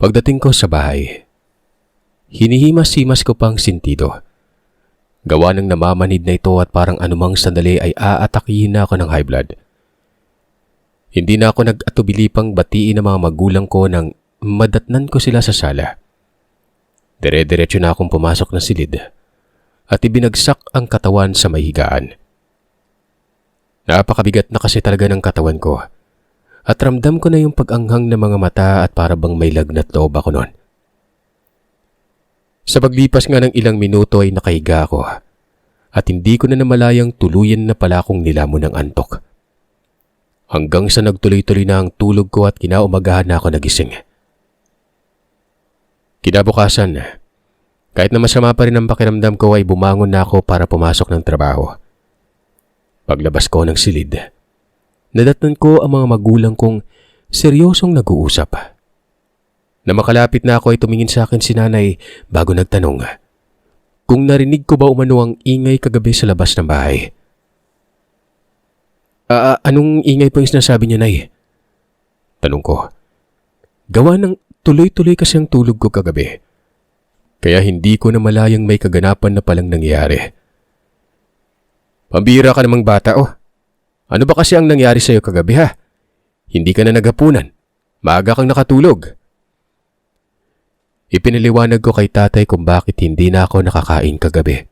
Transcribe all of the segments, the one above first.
Pagdating ko sa bahay, hinihimas-himas ko pang sintido. Gawa ng namamanid na ito at parang anumang sandali ay aatakihin na ako ng high blood. Hindi na ako nag-atubili pang batiin ng mga magulang ko nang madatnan ko sila sa sala. Dire-diretso na akong pumasok na silid at ibinagsak ang katawan sa may higaan. Napakabigat na kasi talaga ng katawan ko at ramdam ko na yung pag-anghang ng mga mata at para bang may lagnat loob ako noon. Sa paglipas nga ng ilang minuto ay nakahiga ako at hindi ko na namalayang tuluyan na pala akong nilamon ng antok. Hanggang sa nagtuloy-tuloy na ang tulog ko at kinaumagahan na ako nagising. Kinabukasan, kahit na masama pa rin ang pakiramdam ko ay bumangon na ako para pumasok ng trabaho. Paglabas ko ng silid, nadatnan ko ang mga magulang kong seryosong nag-uusap. Na makalapit na ako ay tumingin sa akin si nanay bago nagtanong kung narinig ko ba umano ang ingay kagabi sa labas ng bahay. Anong ingay po yung sinasabi niya, Nay? Tanong ko. Gawa ng tuloy-tuloy kasi ang tulog ko kagabi. Kaya hindi ko na malayang may kaganapan na palang nangyari. Pambira ka namang bata, oh. Ano ba kasi ang nangyari sa'yo kagabi, ha? Hindi ka na naghapunan. Maaga kang nakatulog. Ipinaliwanag ko kay tatay kung bakit hindi na ako nakakain kagabi.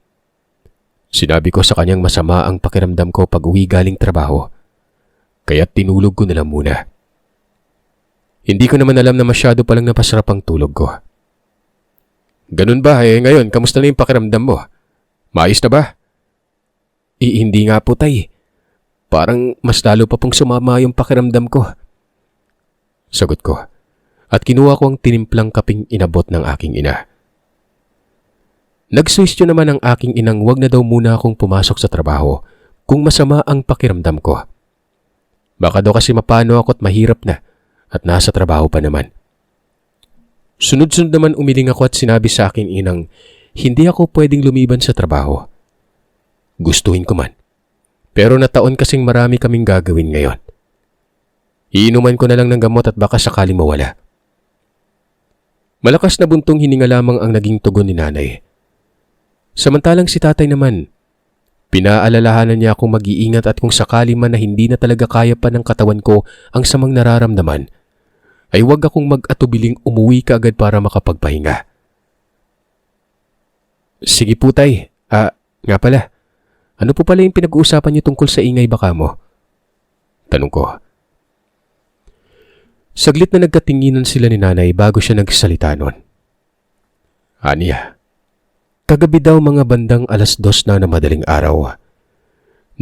Sinabi ko sa kanyang masama ang pakiramdam ko pag uwi galing trabaho, kaya tinulog ko na lang muna. Hindi ko naman alam na masyado palang napasarap ang tulog ko. Ganun ba? Ngayon, kamusta na yung pakiramdam mo? Maayos na ba? Hindi nga po, tay. Parang mas lalo pa pong sumama yung pakiramdam ko. Sagot ko. At kinuha ko ang tinimplang kaping inabot ng aking ina. Nagsuwestyo naman ang aking inang wag na daw muna akong pumasok sa trabaho kung masama ang pakiramdam ko. Baka daw kasi mapano ako at mahirap na at nasa trabaho pa naman. Sunod-sunod naman umiling ako at sinabi sa aking inang hindi ako pwedeng lumiban sa trabaho. Gustuhin ko man. Pero nataon kasing marami kaming gagawin ngayon. Iinuman ko na lang ng gamot at baka sakaling mawala. Malakas na buntong hininga lamang ang naging tugon ni nanay. Samantalang si tatay naman, pinaalalahanan niya akong mag-iingat at kung sakali man na hindi na talaga kaya pa ng katawan ko ang samang nararamdaman, ay huwag akong mag-atubiling umuwi kaagad para makapagpahinga. Sige po tay, nga pala, ano po pala yung pinag-uusapan niyo tungkol sa ingay baka mo? Tanong ko. Saglit na nagkatinginan sila ni nanay bago siya nagsalita nun. Aniya, kagabi daw mga bandang 2:00 na madaling araw.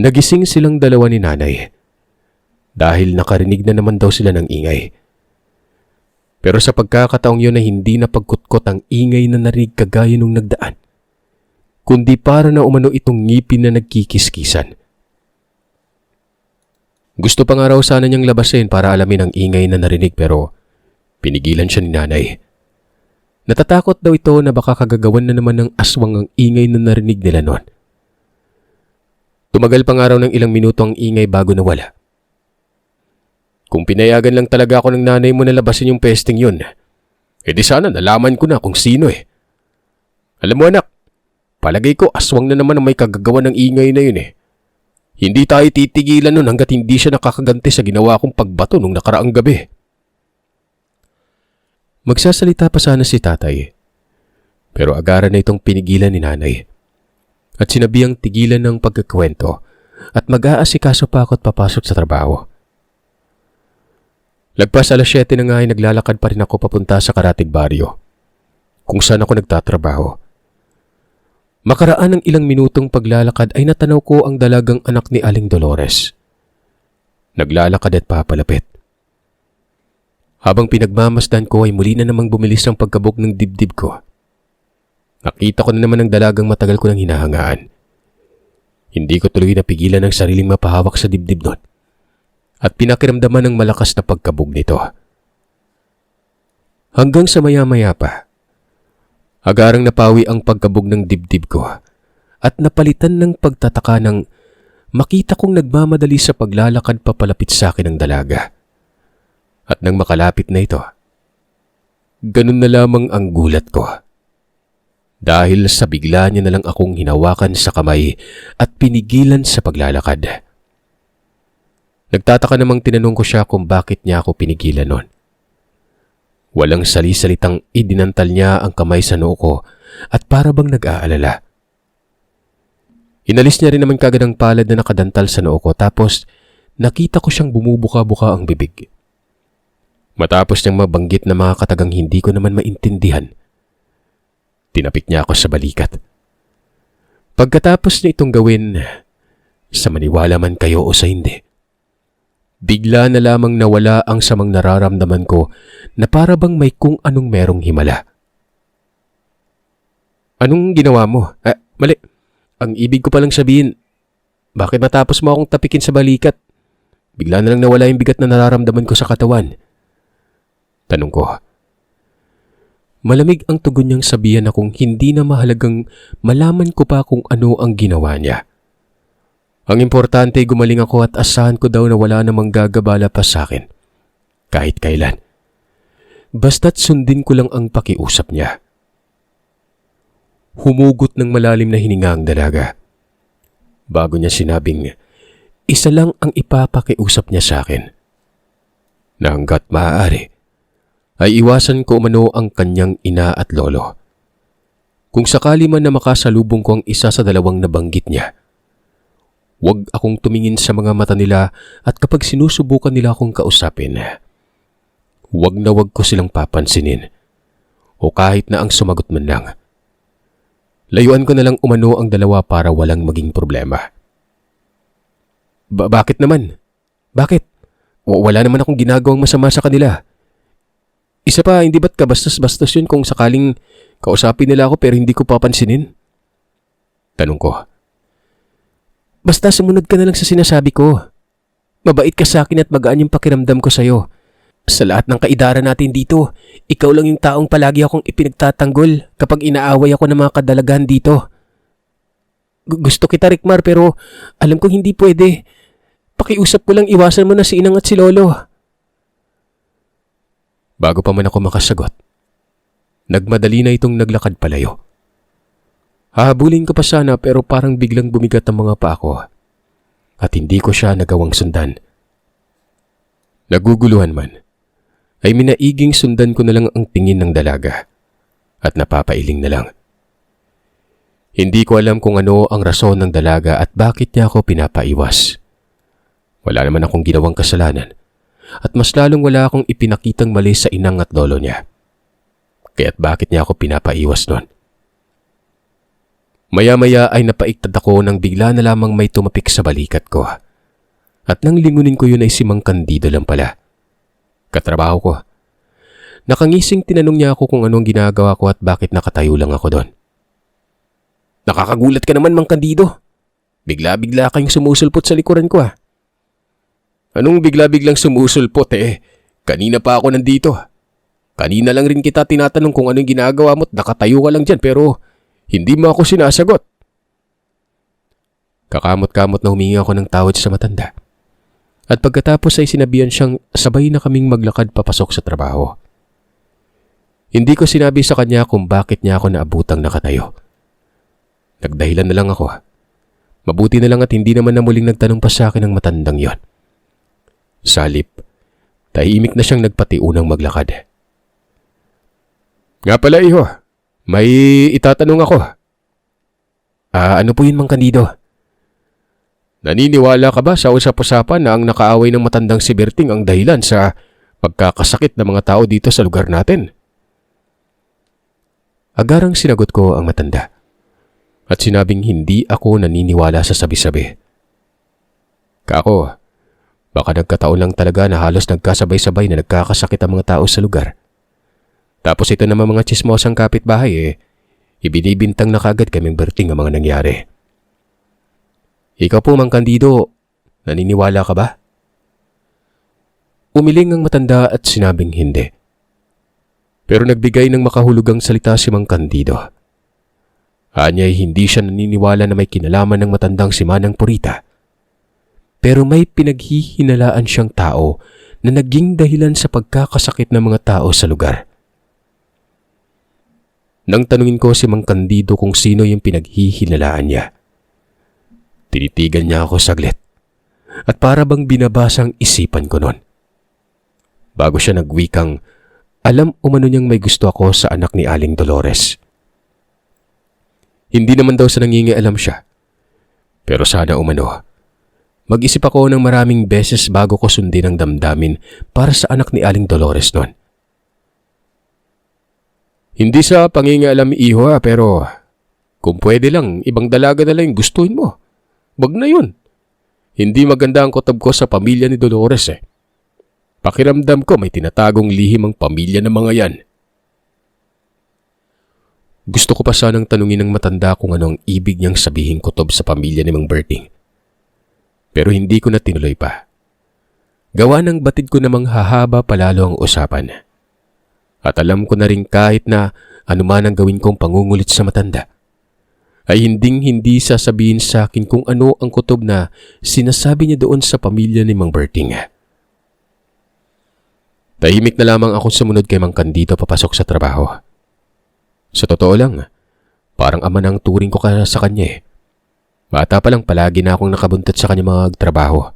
Nagising silang dalawa ni nanay. Dahil nakarinig na naman daw sila ng ingay. Pero sa pagkakataong yun ay hindi na pagkutkot ang ingay na narinig kagaya nung nagdaan. Kundi para na umano itong ngipin na nagkikiskisan. Gusto pa nga raw sana niyang labasin para alamin ang ingay na narinig pero pinigilan siya ni nanay. Natatakot daw ito na baka kagagawan na naman ng aswang ang ingay na narinig nila noon. Tumagal pa nga raw ng ilang minuto ang ingay bago nawala. Kung pinayagan lang talaga ako ng nanay mo na labasin yung pesting yun, edi sana nalaman ko na kung sino eh. Alam mo anak, palagay ko aswang na naman ang may kagagawan ng ingay na yun eh. Hindi tayo titigilan nun hanggat hindi siya nakakaganti sa ginawa kong pagbato nung nakaraang gabi. Magsasalita pa sana si tatay. Pero agaran na itong pinigilan ni nanay. At sinabihang tigilan ng pagkakwento at mag-aasikaso pa ako at papasok sa trabaho. Lagpas 7:00 na nga ay naglalakad pa rin ako papunta sa Karatig Baryo, kung saan ako nagtatrabaho. Makaraan ng ilang minutong paglalakad ay natanaw ko ang dalagang anak ni Aling Dolores. Naglalakad at papalapit. Habang pinagmamasdan ko ay muli na namang bumilis ang pagkabog ng dibdib ko. Nakita ko na naman ang dalagang matagal ko nang hinahangaan. Hindi ko tuloy napigilan ang sariling mapahawak sa dibdib nun at pinakiramdaman ng malakas na pagkabog nito. Hanggang sa maya-maya pa, agarang napawi ang pagkabog ng dibdib ko at napalitan ng pagtataka ng makita kong nagmamadali sa paglalakad papalapit sa akin ang dalaga. At nang makalapit na ito, ganun na lamang ang gulat ko. Dahil sa bigla niya na lang akong hinawakan sa kamay at pinigilan sa paglalakad. Nagtataka namang tinanong ko siya kung bakit niya ako pinigilan nun. Walang sali-salitang idinantal niya ang kamay sa noo ko at para bang nag-aalala. Inalis niya rin naman kagad ang palad na nakadantal sa noo ko tapos nakita ko siyang bumubuka-buka ang bibig. Matapos niyang mabanggit na mga katagang hindi ko naman maintindihan, tinapik niya ako sa balikat. Pagkatapos niya itong gawin, sa maniwala man kayo o sa hindi, bigla na lamang nawala ang samang nararamdaman ko na para bang may kung anong merong himala. Anong ginawa mo? Mali. Ang ibig ko palang sabihin, bakit matapos mo akong tapikin sa balikat? Bigla na lang nawala yung bigat na nararamdaman ko sa katawan. Tanong ko. Malamig ang tugon niyang sabihan akong hindi na mahalagang malaman ko pa kung ano ang ginawa niya. Ang importante ay gumaling ako at asahan ko daw na wala namang gagabala pa sa akin. Kahit kailan. Basta't sundin ko lang ang pakiusap niya. Humugot ng malalim na hininga ang dalaga. Bago niya sinabing, isa lang ang ipapakiusap niya sa akin. Na hanggat maaari, ay iwasan ko umano ang kanyang ina at lolo. Kung sakali man na makasalubong ko ang isa sa dalawang nabanggit niya, huwag akong tumingin sa mga mata nila at kapag sinusubukan nila akong kausapin, huwag na huwag ko silang papansinin o kahit na ang sumagot man lang. Layuan ko na lang umano ang dalawa para walang maging problema. Bakit naman? Bakit? Wala naman akong ginagawang masama sa kanila. Isa pa, hindi ba't kabastos-bastos yun kung sakaling kausapin nila ako pero hindi ko papansinin? Tanong ko. Basta sumunod ka na lang sa sinasabi ko. Mabait ka sa akin at magaan yung pakiramdam ko sa'yo. Sa lahat ng kaidaran natin dito, ikaw lang yung taong palagi akong ipinagtatanggol kapag inaaway ako ng mga kadalagan dito. Gusto kita, Rickmar, pero alam kong hindi pwede. Pakiusap ko lang iwasan mo na si Inang at si Lolo. Bago pa man ako makasagot, nagmadali na itong naglakad palayo. Hahabulin ko pa sana pero parang biglang bumigat ang mga paa ko at hindi ko siya nagawang sundan. Naguguluhan man, ay minaiging sundan ko na lang ang tingin ng dalaga at napapailing na lang. Hindi ko alam kung ano ang rason ng dalaga at bakit niya ako pinapaiwas. Wala naman akong ginawang kasalanan at mas lalong wala akong ipinakitang mali sa inang at lolo niya. Kaya't bakit niya ako pinapaiwas nun? Maya-maya ay napaiktad ako nang bigla na lamang may tumapik sa balikat ko. At nang lingunin ko yun ay si Mang Candido lang pala. Katrabaho ko. Nakangising tinanong niya ako kung anong ginagawa ko at bakit nakatayo lang ako doon. Nakakagulat ka naman, Mang Candido. Bigla-bigla kayong sumusulpot sa likuran ko. Anong bigla-biglang sumusulpot Kanina pa ako nandito. Kanina lang rin kita tinatanong kung anong ginagawa mo at nakatayo ka lang dyan pero hindi mo ako sinasagot. Kakamot-kamot na humingi ako ng tawad sa matanda. At pagkatapos ay sinabihan siyang sabay na kaming maglakad papasok sa trabaho. Hindi ko sinabi sa kanya kung bakit niya ako naabutang nakatayo. Nagdahilan na lang ako. Mabuti na lang at hindi naman na muling nagtanong pa sa akin ng matandang yon. Sa halip, tahimik na siyang nagpatiunang maglakad. Nga pala, iho. May itatanong ako. Ano po yun, Mang Candido? Naniniwala ka ba sa usap-usapan na ang nakaaway ng matandang si Berting ang dahilan sa pagkakasakit ng mga tao dito sa lugar natin? Agarang sinagot ko ang matanda at sinabing hindi ako naniniwala sa sabi-sabi. Kako, baka nagkataon lang talaga na halos nagkasabay-sabay na nagkakasakit ang mga tao sa lugar. Tapos ito naman mga tsismosang kapitbahay ibinibintang na kagad kaming Berting ang mga nangyari. Ikaw po, Mang Candido, naniniwala ka ba? Umiling ang matanda at sinabing hindi. Pero nagbigay ng makahulugang salita si Mang Candido. Anya'y hindi siya naniniwala na may kinalaman ng matandang si Manang Purita. Pero may pinaghihinalaan siyang tao na naging dahilan sa pagkakasakit ng mga tao sa lugar. Nang tanungin ko si Mang Candido kung sino yung pinaghihinalaan niya. Tinitigan niya ako saglit at para bang binabasang isipan ko nun. Bago siya nagwikang, alam umano niyang may gusto ako sa anak ni Aling Dolores. Hindi naman daw sa nangingialam siya. Pero sana umano, mag-isip ako ng maraming beses bago ko sundin ang damdamin para sa anak ni Aling Dolores nun. Hindi sa pangingialam iho pero kung pwede lang, ibang dalaga na lang yung gustuin mo. Wag na yun. Hindi maganda ang kutob ko sa pamilya ni Dolores eh. Pakiramdam ko may tinatagong lihim ang pamilya ng mga yan. Gusto ko pa sanang tanungin ng matanda kung ano ang ibig niyang sabihin kutob sa pamilya ni Mang Berting. Pero hindi ko na tinuloy pa. Gawa ng batid ko namang hahaba palalo ang usapan. At alam ko na rin kahit na anuman ang gawin kong pangungulit sa matanda, ay hindi sasabihin sa akin kung ano ang kutob na sinasabi niya doon sa pamilya ni Mang Berting. Tahimik na lamang ako sumunod kay Mang Candido papasok sa trabaho. Sa totoo lang, parang ama ng turing ko sa kanya eh. Bata pa lang palagi na akong nakabuntot sa kanya mga trabaho.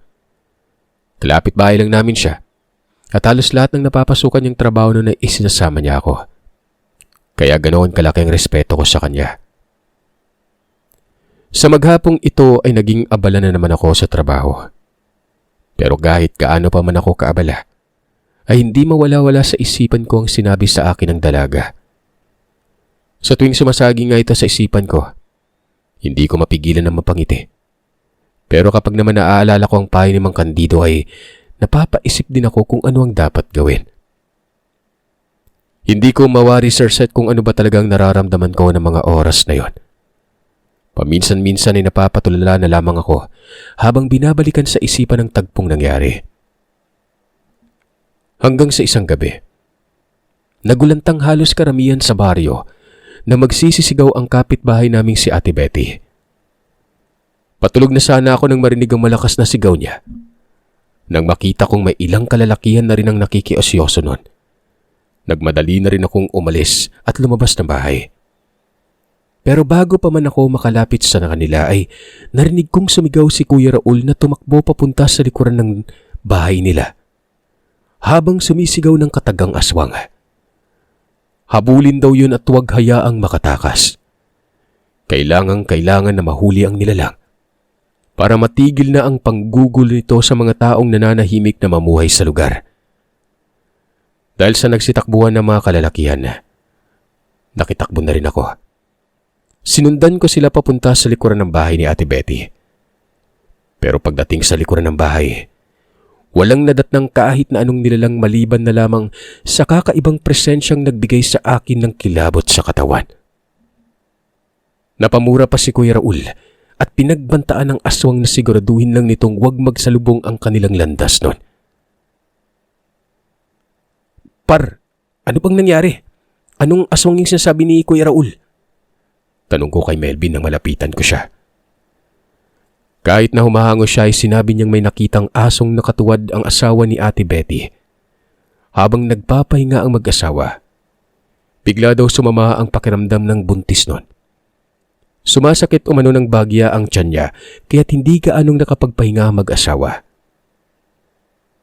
Kalapit bahay lang namin siya. At halos lahat ng napapasukan niyang trabaho noon ay isinasama niya ako. Kaya ganoon kalaki ang respeto ko sa kanya. Sa maghapong ito ay naging abala na naman ako sa trabaho. Pero kahit kaano pa man ako kaabala, ay hindi mawala-wala sa isipan ko ang sinabi sa akin ng dalaga. Sa tuwing sumasagi nga ito sa isipan ko, hindi ko mapigilan ng mapangiti. Pero kapag naman naaalala ko ang payo ni Mang Candido ay napapaisip din ako kung ano ang dapat gawin. Hindi ko mawa-research kung ano ba talagang nararamdaman ko ng mga oras na yon. Paminsan-minsan ay napapatulala na lamang ako habang binabalikan sa isipan ang tagpong nangyari. Hanggang sa isang gabi, nagulantang halos karamihan sa baryo na magsisisigaw ang kapitbahay naming si Ate Betty. Patulog na sana ako nang marinig ang malakas na sigaw niya. Nang makita kong may ilang kalalakihan na rin ang nakikiosyoso nun, nagmadali na rin akong umalis at lumabas ng bahay. Pero bago pa man ako makalapit sa kanila ay narinig kong sumigaw si Kuya Raul na tumakbo papunta sa likuran ng bahay nila. Habang sumisigaw ng katagang aswang. Habulin daw yun at huwag hayaang makatakas. Kailangan na mahuli ang nilalang para matigil na ang panggugulo nito sa mga taong nananahimik na mamuhay sa lugar. Dahil sa nagsitakbuhan ng mga kalalakihan, nakitakbo na rin ako. Sinundan ko sila papunta sa likuran ng bahay ni Ate Betty. Pero pagdating sa likuran ng bahay, walang nadatnang kahit na anong nilalang maliban na lamang sa kakaibang presensyang nagbigay sa akin ng kilabot sa katawan. Napamura pa si Kuya Raul at pinagbantaan ng aswang na siguraduhin lang nitong huwag magsalubong ang kanilang landas nun. Par, ano bang nangyari? Anong aswang yung sinasabi ni Kuya Raul? Tanong ko kay Melvin nang malapitan ko siya. Kahit na humahango siya ay sinabi niyang may nakitang asong nakatuwad ang asawa ni Ate Betty. Habang nagpapahinga ang mag-asawa, bigla daw sumama ang pakiramdam ng buntis nun. Sumasakit umano ng bagya ang tiyan niya kaya't hindi gaanong nakapagpahinga ang mag-asawa.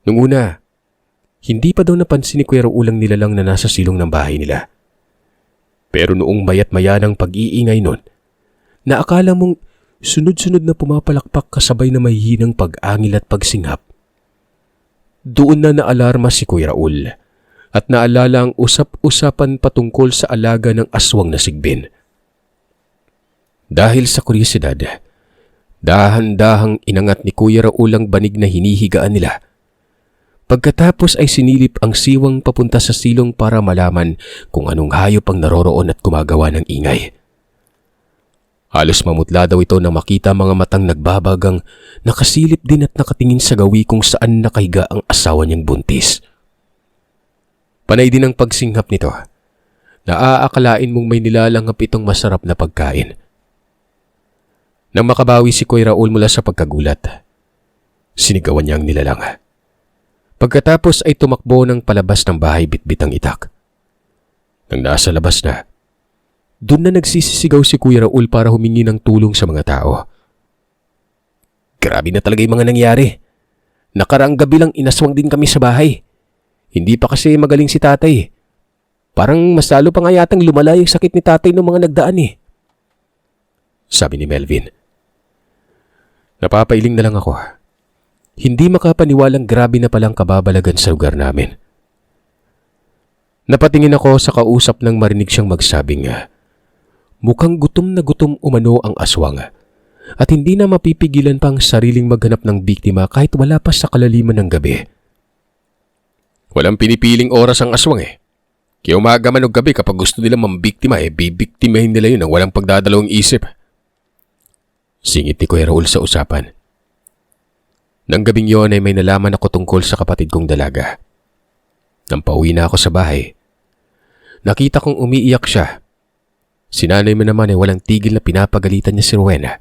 Nung una, hindi pa daw napansin ni Kuya Raul ang nilalang na nasa silong ng bahay nila. Pero noong mayat maya ng pag-iingay nun, na akala mong sunod-sunod na pumapalakpak kasabay na mahihinang pag-angil at pagsingap, doon na naalarma si Kuya Raul at naalala ang usap-usapan patungkol sa alaga ng aswang na sigbin. Dahil sa kuryosidad, dahan-dahang inangat ni Kuya Raul ang banig na hinihigaan nila. Pagkatapos ay sinilip ang siwang papunta sa silong para malaman kung anong hayop ang naroroon at gumagawa ng ingay. Halos mamutla daw ito na makita mga matang nagbabagang nakasilip din at nakatingin sa gawi kung saan nakahiga ang asawa niyang buntis. Panay din ang pagsinghap nito. Naaakalain mong may nilalanghap itong masarap na pagkain. Nang makabawi si Kuya Raul mula sa pagkagulat, sinigawan niya ang nilalang. Pagkatapos ay tumakbo ng palabas ng bahay bitbit ang itak. Nang nasa labas na, Doon na nagsisisigaw si Kuya Raul para humingi ng tulong sa mga tao. Grabe na talaga yung mga nangyari. Nakaraang gabi lang inaswang din kami sa bahay. Hindi pa kasi magaling si tatay. Parang mas lalo pa nga yatang lumala yung sakit ni tatay ng mga nagdaan eh. Sabi ni Melvin. Napapailing na lang ako. Hindi makapaniwalang grabe na palang kababalagan sa lugar namin. Napatingin ako sa kausap nang marinig siyang magsabing mukhang gutom na gutom umano ang aswang at hindi na mapipigilan pang sariling maghanap ng biktima kahit wala pa sa kalaliman ng gabi. Walang pinipiling oras ang aswang eh. Kaya umaga man o gabi kapag gusto nila mambiktima bibiktimahin nila yun ng walang pagdadalawang isip. Singit ni Kuya Raul sa usapan. Nang gabing yon ay may nalaman ako tungkol sa kapatid kong dalaga. Nang pauwi na ako sa bahay, nakita kong umiiyak siya. Si nanay mo naman ay walang tigil na pinapagalitan niya si Rowena.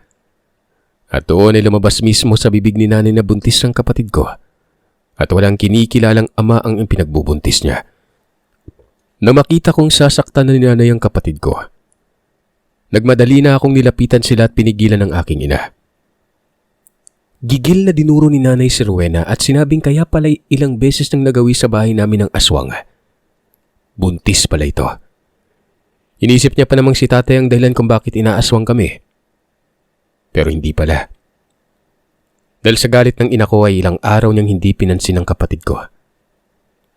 At doon ay lumabas mismo sa bibig ni nanay na buntis ng kapatid ko. At walang kinikilalang ama ang pinagbubuntis niya. Nang makita kong sasaktan na ni nanay ang kapatid ko, nagmadali na akong nilapitan sila at pinigilan ng aking ina. Gigil na dinuro ni nanay si Rowena at sinabing kaya pala'y ilang beses nang nagawi sa bahay namin ng aswang. Buntis pala ito. Inisip niya pa namang si tatay ang dahilan kung bakit inaaswang kami. Pero hindi pala. Dahil sa galit ng ina ko ay ilang araw niyang hindi pinansin ng kapatid ko.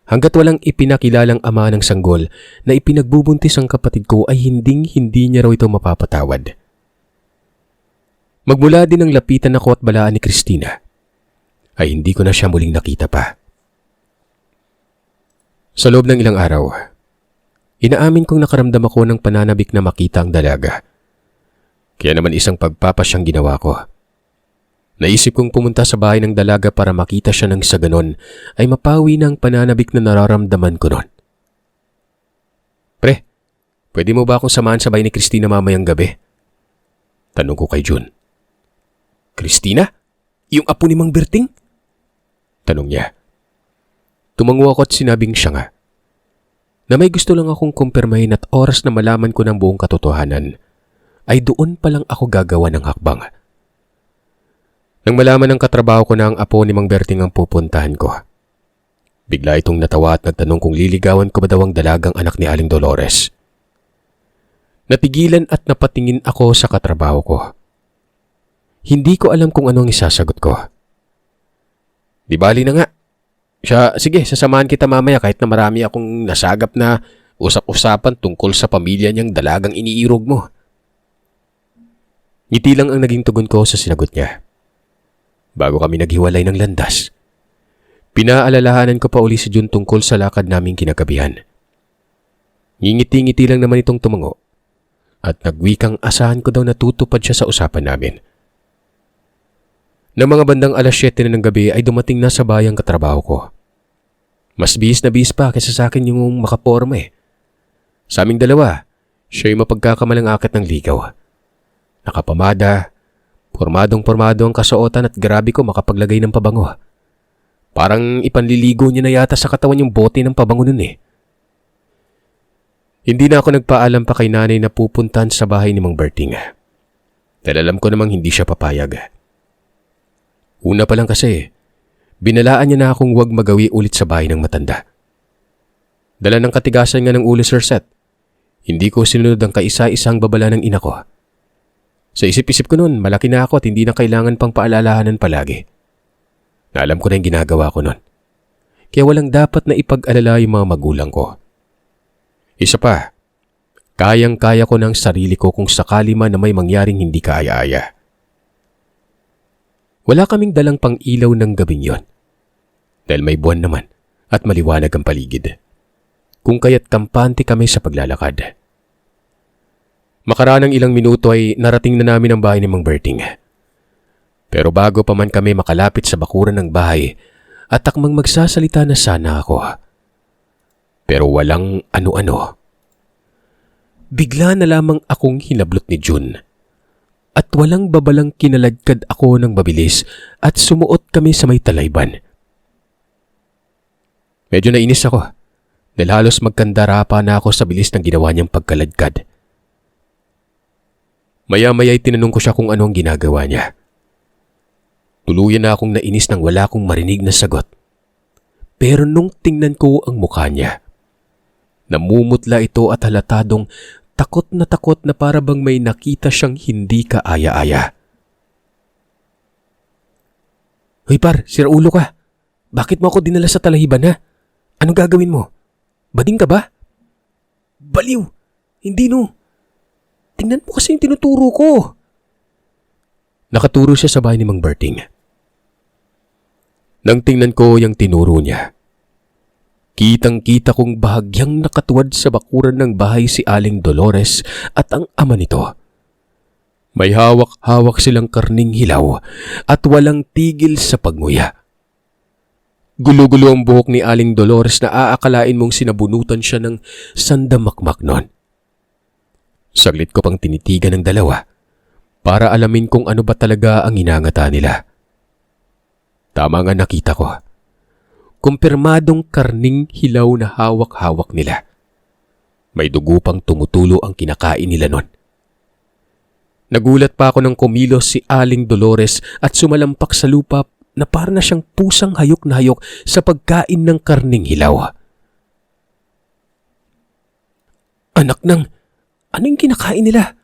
Hanggat walang ipinakilalang ama ng sanggol na ipinagbubuntis ang kapatid ko ay hindi niya raw ito mapapatawad. Magmula din ang lapitan ako at balaan ni Christina, ay hindi ko na siya muling nakita pa. Sa loob ng ilang araw, inaamin kong nakaramdam ako ng pananabik na makita ang dalaga. Kaya naman isang pagpapasyang ginawa ko. Naisip kong pumunta sa bahay ng dalaga para makita siya nang sa ganon ay mapawi na ang pananabik na nararamdaman ko noon. Pre, pwede mo ba akong samahan sa bahay ni Christina mamayang gabi? Tanong ko kay June. Christina? Yung apo ni Mang Berting? Tanong niya. Tumango ako at sinabing siya nga. Na may gusto lang akong kumpirmahin at oras na malaman ko ng buong katotohanan, ay doon pa lang ako gagawa ng hakbang. Nang malaman ng katrabaho ko na ang apo ni Mang Berting ang pupuntahan ko, bigla itong natawa at nagtanong kung liligawan ko ba daw ang dalagang anak ni Aling Dolores. Natigilan at napatingin ako sa katrabaho ko. Hindi ko alam kung ano ang isasagot ko. Di bali na nga. Sige, sasamahan kita mamaya kahit na marami akong nasagap na usap-usapan tungkol sa pamilya niyang dalagang iniirog mo. Ngiti lang ang naging tugon ko sa sinagot niya. Bago kami naghiwalay ng landas, pinaalalahanan ko pa uli si June tungkol sa lakad naming kinagabihan. Ngingiti-ngiti lang naman itong tumango at nagwikang asahan ko daw na tutupad siya sa usapan namin. Nang mga bandang alas 7 na ng gabi ay dumating na sa bayang katrabaho ko. Mas bihis na bihis pa kaysa sa akin yung makaporma eh. Sa aming dalawa, siya yung mapagkakamalang akit ng ligaw. Nakapamada, pormadong-pormado ang kasuotan at grabe ko makapaglagay ng pabango. Parang ipanliligo niya na yata sa katawan yung bote ng pabango nun eh. Hindi na ako nagpaalam pa kay nanay na pupuntahan sa bahay ni Mang Berting. Dahil alam ko namang hindi siya papayag. Una pa lang kasi, binalaan niya na akong huwag magawi ulit sa bahay ng matanda. Dala ng katigasan nga ng ulo, Sir Seth. Hindi ko sinunod ang kaisa-isang babala ng ina ko. Sa isip-isip ko noon, malaki na ako at hindi na kailangan pang paalalahanan palagi. Na alam ko na yung ginagawa ko noon. Kaya walang dapat na ipag-alala yung mga magulang ko. Isa pa, kayang-kaya ko ng sarili ko kung sakali man na may mangyaring hindi kaaya-aya. Wala kaming dalang pang-ilaw ng gabing yon. Dahil may buwan naman at maliwanag ang paligid. Kung kaya't kampante kami sa paglalakad. Makaraan ng ilang minuto ay narating na namin ang bahay ni Mang Berting. Pero bago pa man kami makalapit sa bakuran ng bahay at takmang magsasalita na sana ako. Pero walang ano-ano. Bigla na lamang akong hinablot ni June. At walang babalang kinaladkad ako ng mabilis at sumuot kami sa may talayban. Medyo nainis ako dahil halos magkandara pa na ako sa bilis ng ginawa niyang pagkaladkad. Maya-maya'y tinanong ko siya kung ano ang ginagawa niya. Tuluyan na akong nainis nang wala akong marinig na sagot. Pero nung tingnan ko ang mukha niya, namumutla ito at halatadong takot na para bang may nakita siyang hindi kaaya-aya. Hoy par, siraulo ka. Bakit mo ako dinala sa talahiban ha? Anong gagawin mo? Bading ka ba? Baliw! Hindi no. Tingnan mo kasi yung tinuturo ko. Nakaturo siya sa bahay ni Mang Berting. Nang tingnan ko yung tinuro niya, kitang-kita kong bahagyang nakatuwad sa bakuran ng bahay si Aling Dolores at ang ama nito. May hawak-hawak silang karning hilaw at walang tigil sa pagnguya. Gulo-gulo ang buhok ni Aling Dolores na aakalain mong sinabunutan siya ng sandamakmak nun. Saglit ko pang tinitigan ng dalawa para alamin kung ano ba talaga ang inangata nila. Tama nga nakita ko. Kumpirmadong karning hilaw na hawak-hawak nila. May dugo pang tumutulo ang kinakain nila nun. Nagulat pa ako nang kumilos si Aling Dolores at sumalampak sa lupa na para na siyang pusang hayok na hayok sa pagkain ng karning hilaw. Anak nang, anong kinakain nila?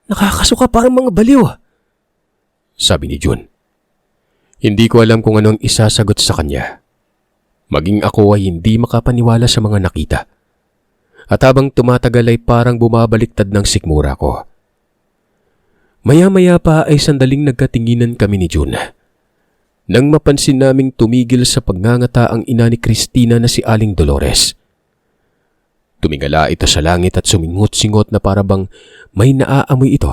Nakakasuka parang mga baliw. Sabi ni June. Hindi ko alam kung anong isasagot sa kanya. Maging ako ay hindi makapaniwala sa mga nakita. At habang tumatagal ay parang bumabaliktad ng sikmura ko. Maya-maya pa ay sandaling nagkatinginan kami ni June. Nang mapansin naming tumigil sa pagngangata ang ina ni Christina na si Aling Dolores. Tumingala ito sa langit at sumingot-singot na para bang may naaamoy ito.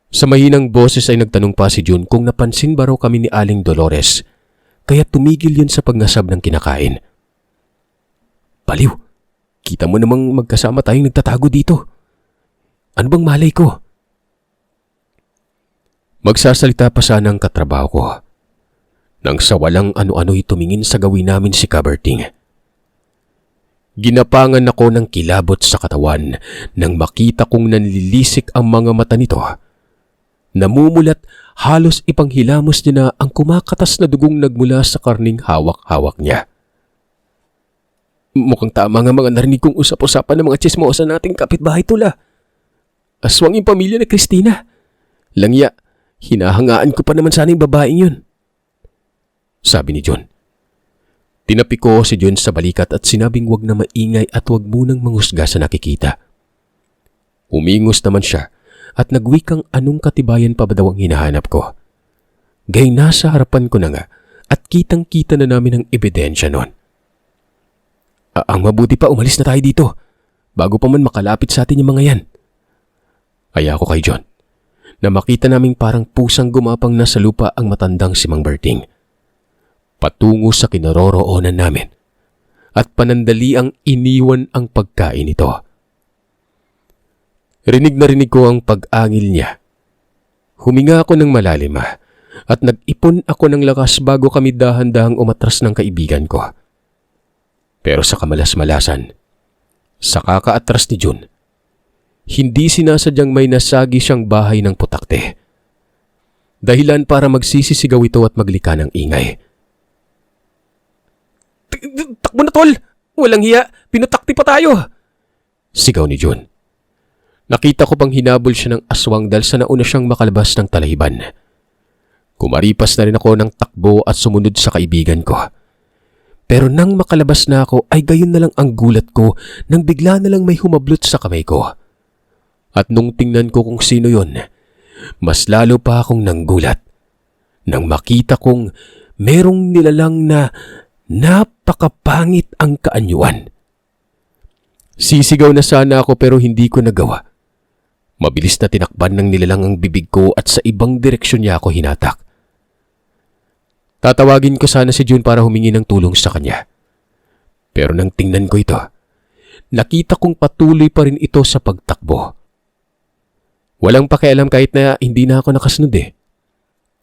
Sa mahinang boses ay nagtanong pa si June kung napansin ba raw kami ni Aling Dolores, kaya tumigil yun sa pagnasab ng kinakain. Baliw, kita mo namang magkasama tayong nagtatago dito. Ano bang malay ko? Magsasalita pa sana ang katrabaho ko nang sa walang ano-ano'y tumingin sa gawin namin si Kaberting. Ginapangan ako ng kilabot sa katawan nang makita kong nanlilisik ang mga mata nito. Namumulat, halos ipanghilamos niya na ang kumakatas na dugong nagmula sa karning hawak-hawak niya. Mukhang tama nga mga narinig kong usap-usapan ng mga tsismosa nating kapitbahay tula. Aswang yung pamilya ni Christina. Langya, hinahangaan ko pa naman sana yung babaeng yun. Sabi ni John. Tinapi ko si John sa balikat at sinabing wag na maingay at wag munang manghusga sa nakikita. Umingos naman siya at nagwikang anong katibayan pa ba daw ang hinahanap ko. Gay nasa harapan ko na nga at kitang-kita na namin ang ebidensya nun. Ang mabuti pa umalis na tayo dito bago pa man makalapit sa atin yung mga yan. Kaya ako kay John na makita naming parang pusang gumapang na sa lupa ang matandang si Mang Berting. Patungo sa kinaroroonan namin at panandali ang iniwan ang pagkain nito. Rinig na rinig ko ang pag-angil niya. Huminga ako ng malalim at nag-ipon ako ng lakas bago kami dahan-dahang umatras ng kaibigan ko. Pero sa kamalas-malasan, sa kakaatras ni June, hindi sinasadyang may nasagi siyang bahay ng putakte. Dahilan para magsisisigaw ito at maglika ng ingay. Takbo na tol! Walang hiya! Pinutakti pa tayo! Sigaw ni June. Nakita ko pang hinabol siya ng aswang dahil sa nauna siyang makalabas ng talahiban. Kumaripas na rin ako ng takbo at sumunod sa kaibigan ko. Pero nang makalabas na ako ay gayon na lang ang gulat ko nang bigla na lang may humablot sa kamay ko. At nung tingnan ko kung sino yon, mas lalo pa akong nanggulat nang makita kong merong nilalang na napakapangit ang kaanyuan. Sisigaw na sana ako pero hindi ko nagawa. Mabilis na tinakban ng nilalang ang bibig ko at sa ibang direksyon niya ako hinatak. Tatawagin ko sana si June para humingi ng tulong sa kanya. Pero nang tingnan ko ito, nakita kong patuloy pa rin ito sa pagtakbo. Walang pakialam kahit na hindi na ako nakasunod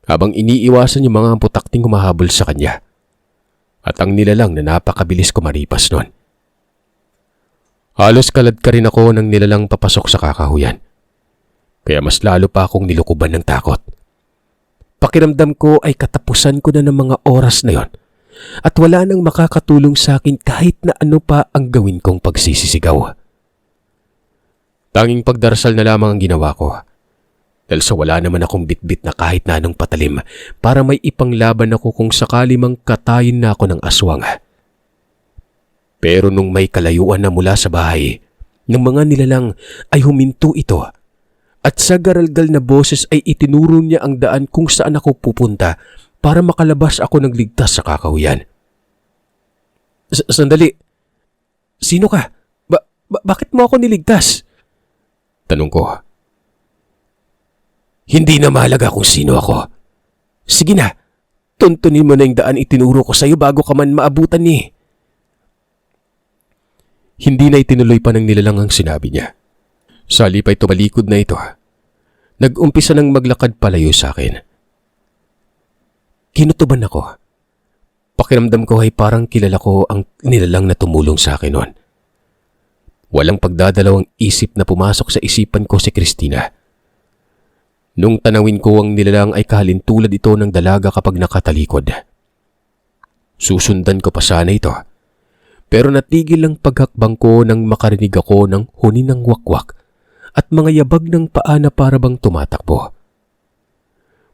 habang iniiwasan yung mga putakting humahabol sa kanya. At ang nilalang na napakabilis kumaripas nun. Halos kalad ka rin ako ng nilalang papasok sa kakahuyan. Kaya mas lalo pa akong nilukuban ng takot. Pakiramdam ko ay katapusan ko na ng mga oras na yon at wala nang makakatulong sa akin kahit na ano pa ang gawin kong pagsisisigaw. Tanging pagdarasal na lamang ang ginawa ko. Dahil sa wala naman akong bitbit na kahit na anong patalim para may ipanglaban ako kung sakali mang katayin na ako ng aswang. Pero nung may kalayuan na mula sa bahay ng mga nilalang ay huminto ito at sa garalgal na boses ay itinuro niya ang daan kung saan ako pupunta para makalabas ako ng ligtas sa kakahuyan. Sandali, sino ka? Bakit mo ako niligtas? Tanong ko. Hindi na mahalaga kung sino ako. Sige na, tuntunin mo na yung daan itinuro ko sa iyo bago ka man maabutan ni. Hindi na itinuloy pa ng nilalang ang sinabi niya. Sa halip ay tumalikod na ito. Nag-umpisa ng maglakad palayo sa akin. Kinutuban ako. Pakiramdam ko ay parang kilala ko ang nilalang na tumulong sa akin noon. Walang pagdadalawang isip na pumasok sa isipan ko si Christina. Nung tanawin ko ang nilalang ay kahalintulad ito ng dalaga kapag nakatalikod. Susundan ko pa sana ito. Pero natigil ang paghakbang ko nang makarinig ako ng huni ng wakwak at mga yabag ng paa na parabang tumatakbo.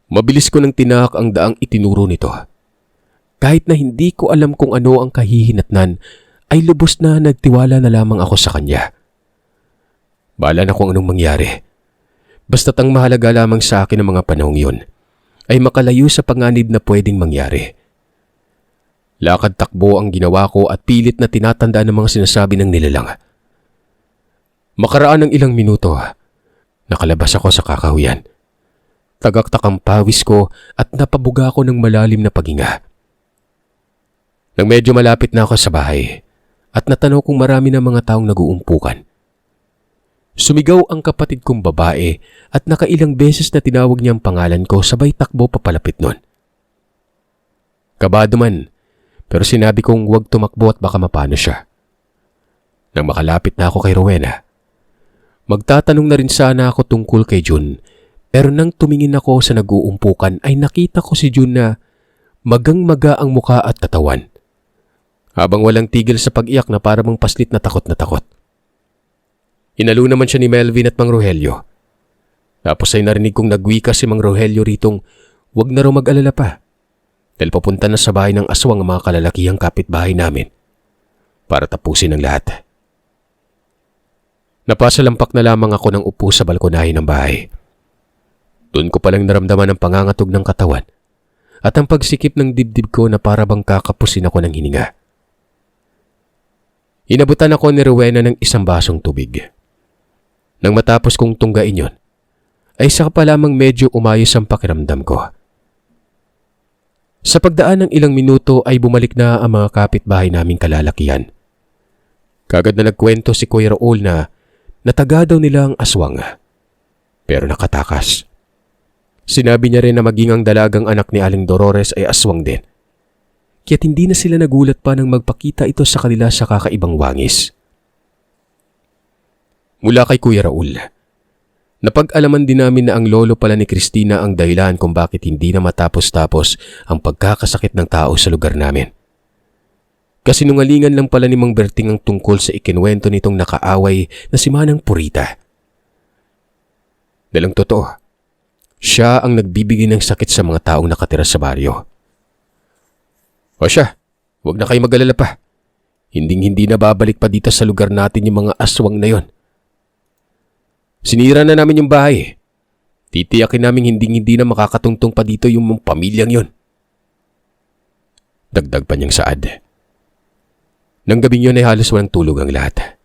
Mabilis ko nang tinahak ang daang itinuro nito. Kahit na hindi ko alam kung ano ang kahihinatnan, ay lubos na nagtiwala na lamang ako sa kanya. Bahala na kung anong mangyari. Basta't ang mahalaga lamang sa akin ng mga panahong yun ay makalayo sa panganib na pwedeng mangyari. Lakad takbo ang ginawa ko at pilit na tinatandaan ng mga sinasabi ng nilalang. Makaraan ng ilang minuto, nakalabas ako sa kakahuyan. Tagaktak ang pawis ko at napabuga ako ng malalim na paghinga. Nang medyo malapit na ako sa bahay at natanaw kong marami ng mga taong nag-uumpukan. Sumigaw ang kapatid kong babae at nakailang beses na tinawag niya ang pangalan ko sabay takbo papalapit nun. Kabado man, pero sinabi kong huwag tumakbo at baka mapano siya. Nang makalapit na ako kay Rowena, magtatanong na rin sana ako tungkol kay June, pero nang tumingin ako sa nag-uumpukan ay nakita ko si June na magang-maga ang muka at katawan. Habang walang tigil sa pag-iyak na parang paslit na takot na takot. Inalo naman siya ni Melvin at Mang Rogelio. Tapos ay narinig kong nagwika si Mang Rogelio ritong huwag na raw mag-alala pa. Dahil papunta na sa bahay ng aswang ang mga kalalakihang kapitbahay namin para tapusin ang lahat. Napasalampak na lamang ako ng upo sa balkonahe ng bahay. Doon ko palang naramdaman ang pangangatog ng katawan at ang pagsikip ng dibdib ko na parabang kakapusin ako ng hininga. Inabutan ako ni Rowena ng isang basong tubig. Nang matapos kong tunggain yon, ay saka pa lamang medyo umayos ang pakiramdam ko. Sa pagdaan ng ilang minuto ay bumalik na ang mga kapitbahay naming kalalakihan. Kagad na nagkwento si Kuya Raul na nataga daw nila ang aswang, pero nakatakas. Sinabi niya rin na maging ang dalagang anak ni Aling Dolores ay aswang din. Kaya't hindi na sila nagulat pa nang magpakita ito sa kanila sa kakaibang wangis. Mula kay Kuya Raul, napag-alaman din namin na ang lolo pala ni Christina ang dahilan kung bakit hindi na matapos-tapos ang pagkakasakit ng tao sa lugar namin. Kasinungalingan lang pala ni Mang Berting ang tungkol sa ikinuwento nitong nakaaway na si Manang Purita. Dalang totoo, siya ang nagbibigay ng sakit sa mga taong nakatira sa baryo. O siya, huwag na kayo mag-alala pa. Hinding-hindi na babalik pa dito sa lugar natin yung mga aswang na yon. Sinira na namin yung bahay. Titiyakin namin hinding-hindi na makakatungtong pa dito yung pamilyang yon. Dagdag pa niyang saad. Nang gabing yun ay halos walang tulog ang lahat.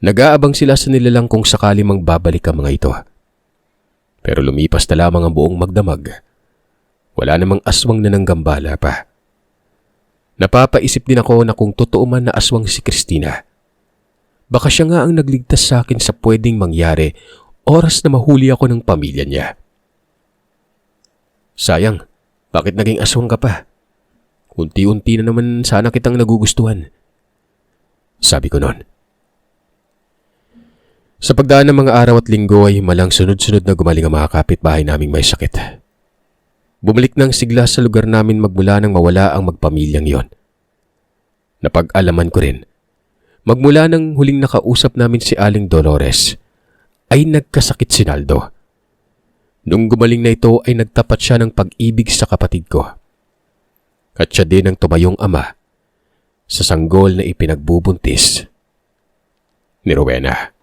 Nag-aabang sila sa nilalang kung sakali mang babalik ang mga ito. Pero lumipas na lamang ang buong magdamag. Wala namang aswang na nanggambala pa. Napapaisip din ako na kung totoo man na aswang si Christina, baka siya nga ang nagligtas sa akin sa pwedeng mangyari oras na mahuli ako ng pamilya niya. Sayang, bakit naging aswang ka pa? Unti-unti na naman sana kitang nagugustuhan. Sabi ko noon. Sa pagdaan ng mga araw at linggo ay malang sunod-sunod na gumaling ang mga kapitbahay naming may sakit. Bumalik ng sigla sa lugar namin magmula nang mawala ang magpamilyang yon. Napag-alaman ko rin, magmula nang huling nakausap namin si Aling Dolores, ay nagkasakit si Naldo. Nung gumaling na ito ay nagtapat siya ng pag-ibig sa kapatid ko. At siya din ang tumayong ama sa sanggol na ipinagbubuntis ni Rowena.